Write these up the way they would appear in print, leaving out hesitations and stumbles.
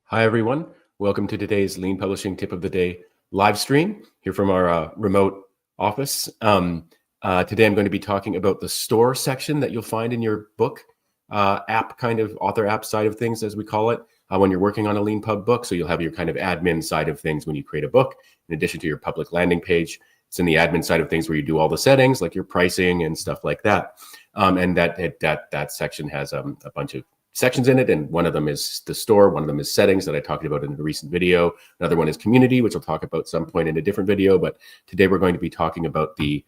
Hi, everyone. Welcome to today's Lean Publishing Tip of the Day live stream here from our remote office. Today, I'm going to be talking about the store section that you'll find in your book app, kind of author app side of things, as we call it, when you're working on a Leanpub book. So you'll have your kind of admin side of things when you create a book, in addition to your public landing page. It's in the admin side of things where you do all the settings, like your pricing and stuff like that. And that section has a bunch of sections in it, and one of them is the store, one of them is settings that I talked about in a recent video. Another one is community, which I'll talk about some point in a different video, but today we're going to be talking about the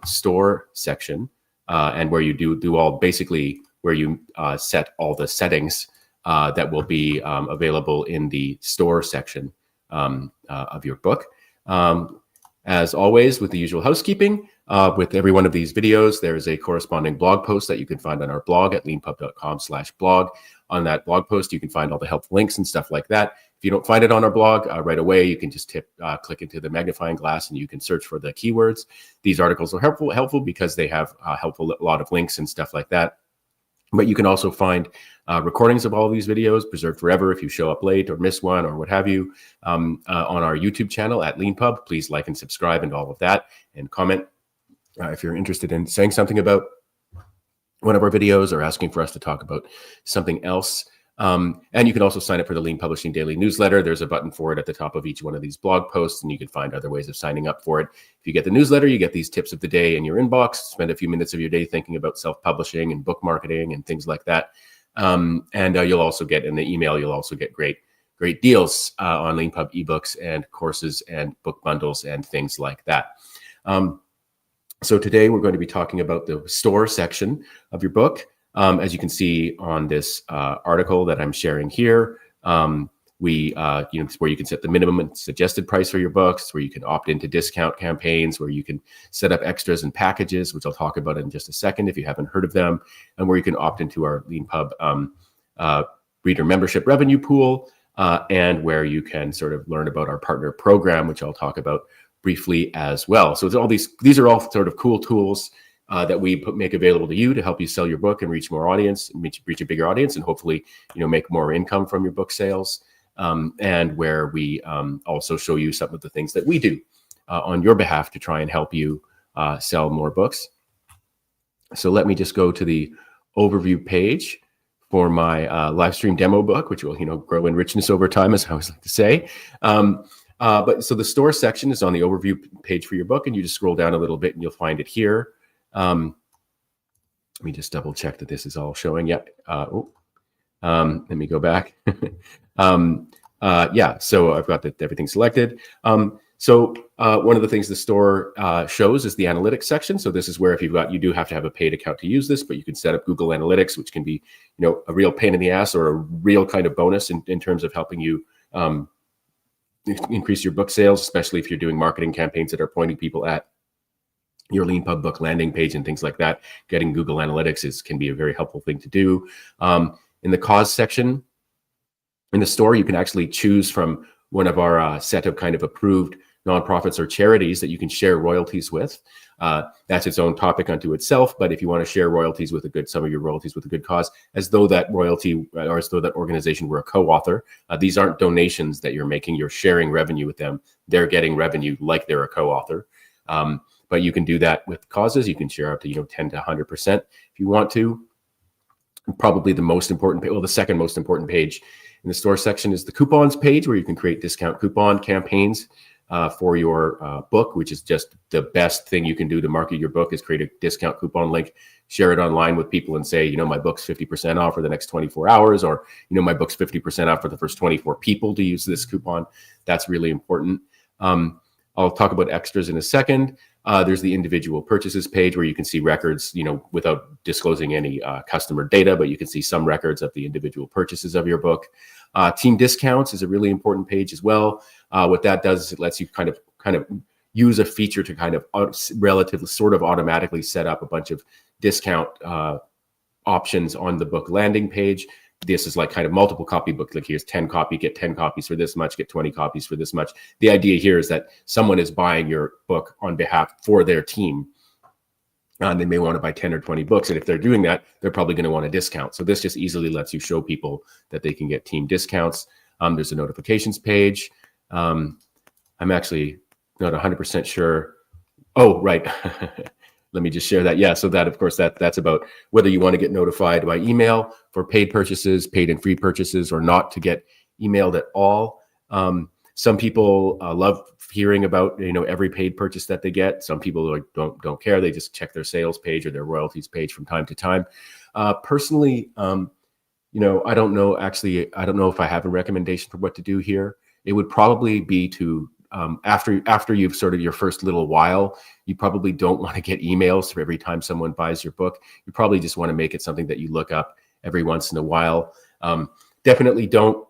store section and where you do all, basically where you set all the settings that will be available in the store section of your book. As always, with the usual housekeeping, with every one of these videos, there is a corresponding blog post that you can find on our blog at leanpub.com/blog. On that blog post, you can find all the helpful links and stuff like that. If you don't find it on our blog right away, you can just click into the magnifying glass and you can search for the keywords. These articles are helpful because they have a lot of links and stuff like that. But you can also find recordings of all of these videos preserved forever if you show up late or miss one or what have you on our YouTube channel at Leanpub. Please like and subscribe and all of that, and comment if you're interested in saying something about one of our videos or asking for us to talk about something else. And you can also sign up for the Lean Publishing Daily newsletter. There's a button for it at the top of each one of these blog posts, and you can find other ways of signing up for it. If you get the newsletter, you get these tips of the day in your inbox. Spend a few minutes of your day thinking about self-publishing and book marketing and things like that. And you'll also get in the email, you'll also get great deals on Leanpub ebooks and courses and book bundles and things like that. So today we're going to be talking about the store section of your book. As you can see on this article that I'm sharing here, it's where you can set the minimum and suggested price for your books, where you can opt into discount campaigns, where you can set up extras and packages, which I'll talk about in just a second if you haven't heard of them, and where you can opt into our Leanpub reader membership revenue pool, and where you can sort of learn about our partner program, which I'll talk about briefly as well. So it's all these are all sort of cool tools that we make available to you to help you sell your book and reach more audience, and reach a bigger audience, and hopefully, make more income from your book sales. And where we also show you some of the things that we do on your behalf to try and help you sell more books. So let me just go to the overview page for my live stream demo book, which will, grow in richness over time, as I always like to say. But so the store section is on the overview page for your book, and you just scroll down a little bit and you'll find it here. Let me just double check that this is all showing. Yep. Let me go back. Yeah, so I've got everything selected. So one of the things the store shows is the analytics section. So this is where you do have to have a paid account to use this, but you can set up Google Analytics, which can be, a real pain in the ass or a real kind of bonus in terms of helping you increase your book sales, especially if you're doing marketing campaigns that are pointing people at your Leanpub book landing page and things like that. Getting Google Analytics can be a very helpful thing to do. In the cause section in the store, you can actually choose from one of our set of kind of approved nonprofits or charities that you can share royalties with. That's its own topic unto itself. But if you want to share royalties with some of your royalties with a good cause, as though that royalty or as though that organization were a co-author, these aren't donations that you're making. You're sharing revenue with them. They're getting revenue like they're a co-author. But you can do that with causes. You can share up to 10 to 100% if you want to. Probably the second most important page in the store section is the coupons page, where you can create discount coupon campaigns for your book, which is just the best thing you can do to market your book, is create a discount coupon link, share it online with people and say, my book's 50% off for the next 24 hours, or, my book's 50% off for the first 24 people to use this coupon. That's really important. I'll talk about extras in a second. There's the individual purchases page, where you can see records, without disclosing any customer data, but you can see some records of the individual purchases of your book. Team discounts is a really important page as well. What that does is it lets you kind of use a feature to kind of relatively sort of automatically set up a bunch of discount options on the book landing page. This is like kind of multiple copy book. Like, here's 10 copy, get 10 copies for this much, get 20 copies for this much. The idea here is that someone is buying your book on behalf for their team. They may want to buy 10 or 20 books. And if they're doing that, they're probably going to want a discount. So this just easily lets you show people that they can get team discounts. There's a notifications page. I'm actually not 100% sure. Oh, right. Let me just share that. Yeah, so that, of course, that's about whether you want to get notified by email for paid purchases, paid and free purchases, or not to get emailed at all. Some people love hearing about every paid purchase that they get. Some people don't care. They just check their sales page or their royalties page from time to time. Personally, I don't know. Actually, I don't know if I have a recommendation for what to do here. It would probably be to after you've sort of your first little while, you probably don't want to get emails for every time someone buys your book. You probably just want to make it something that you look up every once in a while. Definitely don't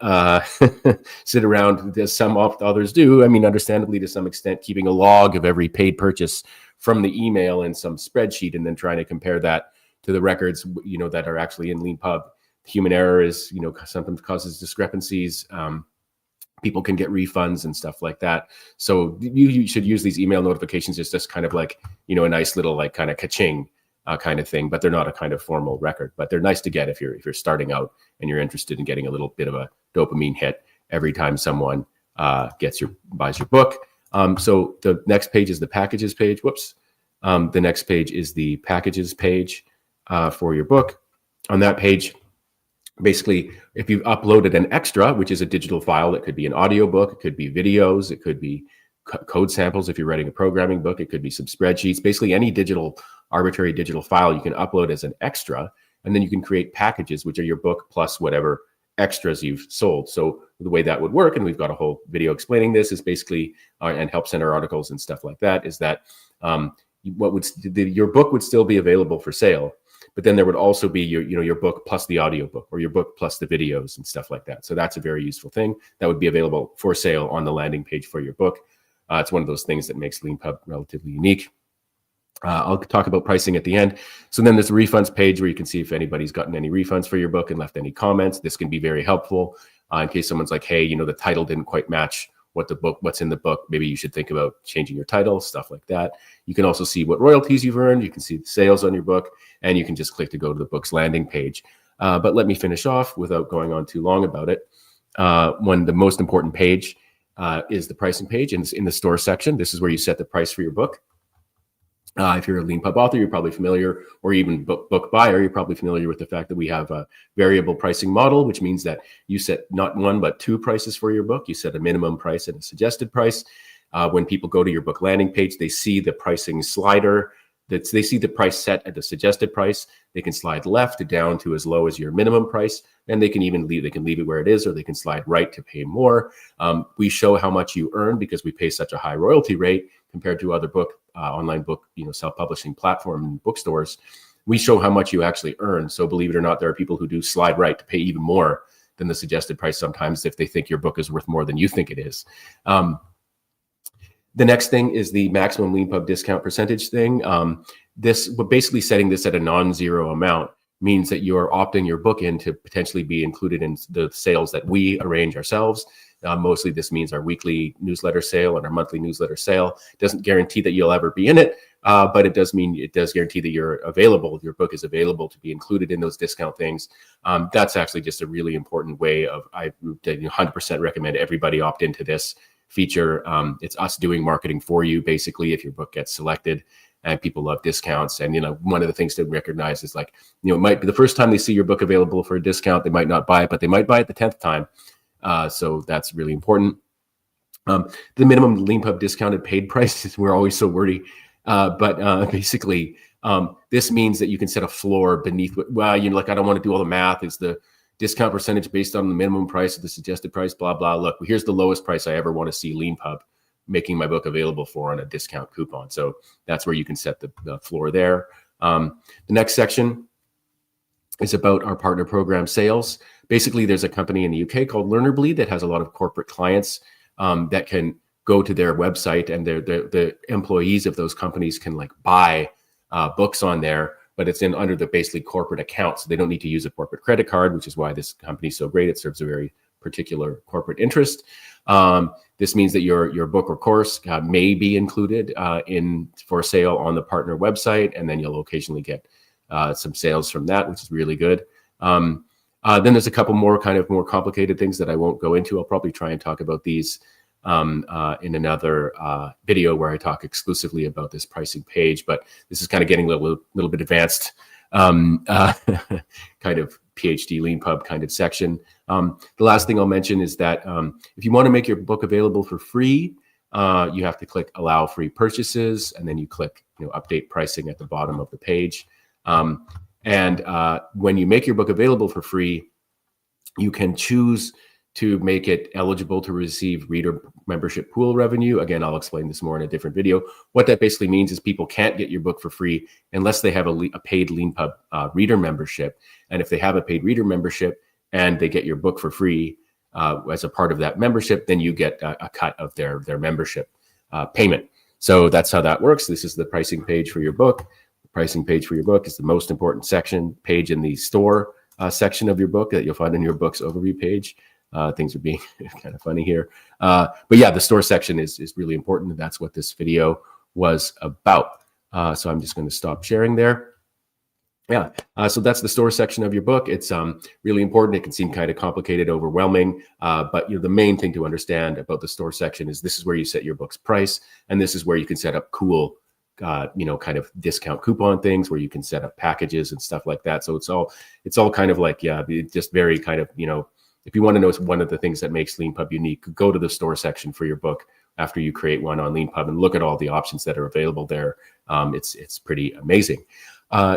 sit around, as some others do. I mean, understandably, to some extent, keeping a log of every paid purchase from the email in some spreadsheet and then trying to compare that to the records, that are actually in Leanpub. Human error is, sometimes causes discrepancies. People can get refunds and stuff like that. So you should use these email notifications as just kind of like, a nice little like kind of ka-ching kind of thing, but they're not a kind of formal record, but they're nice to get if you're starting out and you're interested in getting a little bit of a dopamine hit every time someone buys your book. So the next page is the packages page. Whoops. The next page is the packages page for your book. On that page, basically, if you've uploaded an extra, which is a digital file, it could be an audio book, it could be videos, it could be code samples if you're writing a programming book, it could be some spreadsheets, basically any arbitrary digital file you can upload as an extra, and then you can create packages, which are your book plus whatever extras you've sold. So the way that would work, and we've got a whole video explaining this, is basically, and help center articles and stuff like that, is that your book would still be available for sale, but then there would also be your book plus the audio book, or your book plus the videos and stuff like that. So that's a very useful thing that would be available for sale on the landing page for your book. It's one of those things that makes Leanpub relatively unique. I'll talk about pricing at the end. So then there's the refunds page where you can see if anybody's gotten any refunds for your book and left any comments. This can be very helpful in case someone's like, hey, the title didn't quite match what's in the book. Maybe you should think about changing your title, stuff like that. You can also see what royalties you've earned. You can see the sales on your book, and you can just click to go to the book's landing page. But let me finish off without going on too long about it. The most important page is the pricing page in the store section. This is where you set the price for your book. If you're a Leanpub author, you're probably familiar, or even book buyer, you're probably familiar with the fact that we have a variable pricing model, which means that you set not one, but two prices for your book. You set a minimum price and a suggested price. When people go to your book landing page, they see the pricing slider. They see the price set at the suggested price. They can slide left to down to as low as your minimum price, and they can even leave it where it is, or they can slide right to pay more. We show how much you earn because we pay such a high royalty rate compared to other online book, self-publishing platform and bookstores. We show how much you actually earn. So believe it or not, there are people who do slide right to pay even more than the suggested price sometimes if they think your book is worth more than you think it is. The next thing is the maximum Leanpub discount percentage thing. Basically setting this at a non-zero amount means that you're opting your book in to potentially be included in the sales that we arrange ourselves. Mostly this means our weekly newsletter sale and our monthly newsletter sale. It doesn't guarantee that you'll ever be in it, but it does guarantee that your book is available to be included in those discount things. That's actually just a really important way of, I 100% recommend everybody opt into this feature. It's us doing marketing for you, basically, if your book gets selected. And people love discounts. And, one of the things to recognize is it might be the first time they see your book available for a discount, they might not buy it, but they might buy it the 10th time. So that's really important. The minimum Leanpub discounted paid price, we're always so wordy. But basically, this means that you can set a floor beneath I don't want to do all the math. Is the discount percentage based on the minimum price or the suggested price, blah, blah. Look, here's the lowest price I ever want to see Leanpub making my book available for on a discount coupon. So that's where you can set the floor there. The next section is about our partner program sales. Basically, there's a company in the UK called Leanpub that has a lot of corporate clients that can go to their website, and the employees of those companies can buy books on there, but it's under the basically corporate account. So they don't need to use a corporate credit card, which is why this company is so great. It serves a very particular corporate interest. This means that your book or course may be included for sale on the partner website, and then you'll occasionally get some sales from that, which is really good. Then there's a couple more kind of more complicated things that I won't go into. I'll probably try and talk about these in another video where I talk exclusively about this pricing page, but this is kind of getting a little bit advanced, kind of PhD Leanpub kind of section. The last thing I'll mention is that if you want to make your book available for free, you have to click allow free purchases, and then you click update pricing at the bottom of the page. And when you make your book available for free, you can choose to make it eligible to receive reader membership pool revenue. Again, I'll explain this more in a different video. What that basically means is people can't get your book for free unless they have a paid Leanpub reader membership. And if they have a paid reader membership and they get your book for free as a part of that membership, then you get a cut of their membership payment. So that's how that works. This is the pricing page for your book. The pricing page for your book is the most important page in the store section of your book that you'll find in your book's overview page. Things are being kind of funny here. But yeah, the store section is really important, and that's what this video was about. So I'm just going to stop sharing there. Yeah, so that's the store section of your book. It's really important. It can seem kind of complicated, overwhelming, but the main thing to understand about the store section is this is where you set your book's price, and this is where you can set up cool kind of discount coupon things where you can set up packages and stuff like that. So it's all kind of like, yeah, just very kind of, if you want to know one of the things that makes Leanpub unique, go to the store section for your book after you create one on Leanpub and look at all the options that are available there. It's pretty amazing.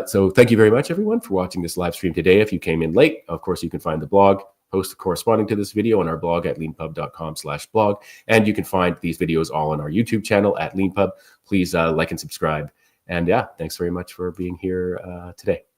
So thank you very much, everyone, for watching this live stream today. If you came in late, of course, you can find the blog post corresponding to this video on our blog at leanpub.com/blog. And you can find these videos all on our YouTube channel at Leanpub. Please like and subscribe. And yeah, thanks very much for being here today.